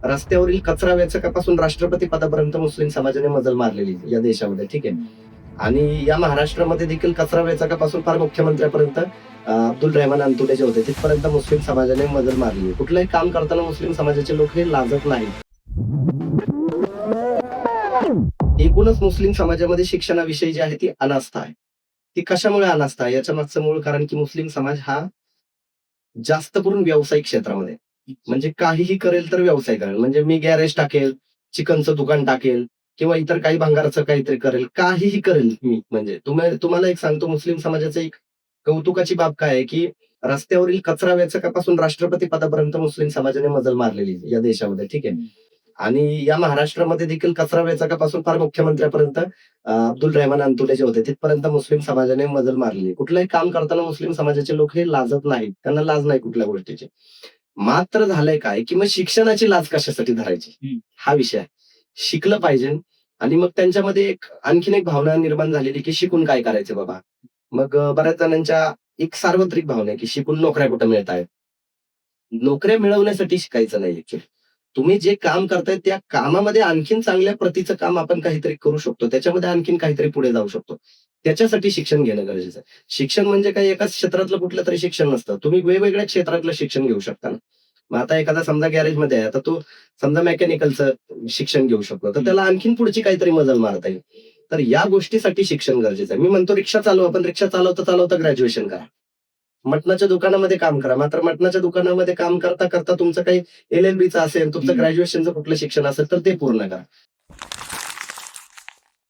रस्त्यावरील कचरा वेचकापासून राष्ट्रपती पदापर्यंत मुस्लिम समाजाने मजल मारलेली आहे या देशामध्ये, ठीक आहे. आणि या महाराष्ट्रामध्ये देखील कचरा वेचकापासून फार मुख्यमंत्र्यापर्यंत अब्दुल रेहमान अंतुले जे होते तिथपर्यंत मुस्लिम समाजाने मजल मारली आहे. कुठलंही काम करताना मुस्लिम समाजाचे लोक हे लाजत नाहीत. एकूणच मुस्लिम समाजामध्ये शिक्षणाविषयी जी आहे ती अनास्था आहे. ती कशामुळे अनास्था आहे? याच्या मागचं मूळ कारण की मुस्लिम समाज हा जास्त करून व्यावसायिक क्षेत्रामध्ये म्हणजे काहीही करेल तर व्यवसाय करेल. म्हणजे मी गॅरेज टाकेल, चिकनचं दुकान टाकेल किंवा इतर काही भंगाराचं काहीतरी करेल. काहीही करेल मी. म्हणजे तुम्हाला एक सांगतो मुस्लिम समाजाचं एक कौतुकाची बाब काय आहे, की रस्त्यावरील कचरा वेचकापासून राष्ट्रपती पदापर्यंत मुस्लिम समाजाने मजल मारलेली आहे या देशामध्ये, ठीक आहे. आणि या महाराष्ट्रामध्ये देखील कचरा वेचकापासून फार मुख्यमंत्र्यापर्यंत अब्दुल रेहमान अंतुले जे होते तिथपर्यंत मुस्लिम समाजाने मजल मारलेली आहे. कुठलंही काम करताना मुस्लिम समाजाचे लोक हे लाजत नाहीत. त्यांना लाज नाही कुठल्या गोष्टीची. मात्र झालंय काय, की मग शिक्षणाची लाज कशासाठी धरायची? हा विषय आहे. शिकलं पाहिजे आणि मग त्यांच्यामध्ये आणखीन एक भावना निर्माण झालेली, की शिकून काय करायचं बाबा? मग बऱ्याच जणांच्या एक सार्वत्रिक भावना आहे, की शिकून नोकऱ्या कुठं मिळतायत? नोकऱ्या मिळवण्यासाठी शिकायचं नाही ऍक्च्युअली. तुम्ही जे काम करताय त्या कामामध्ये आणखीन चांगल्या प्रतीचं काम आपण काहीतरी करू शकतो. त्याच्यामध्ये आणखीन काहीतरी पुढे जाऊ शकतो. त्याच्यासाठी शिक्षण घेणं गरजेचं आहे. शिक्षण म्हणजे काही एकाच क्षेत्रातलं कुठलं तरी शिक्षण नसतं. तुम्ही वेगवेगळ्या क्षेत्रातलं शिक्षण घेऊ शकता ना. मग आता एखादा समजा गॅरेजमध्ये आहे, आता तो समजा मेकॅनिकलचं शिक्षण घेऊ शकतो. तर त्याला आणखीन पुढची काहीतरी मजल मारता येईल. तर या गोष्टीसाठी शिक्षण गरजेचं आहे. मी म्हणतो रिक्षा चालवा, पण रिक्षा चालवता ग्रॅज्युएशन करा. मटणाच्या दुकानामध्ये काम करा. मात्र मटणाच्या दुकानामध्ये काम करता तुमचं काही एल-एल-बीचं असेल, तुमचं ग्रॅज्युएशनचं कुठलं शिक्षण असेल, तर ते पूर्ण करा.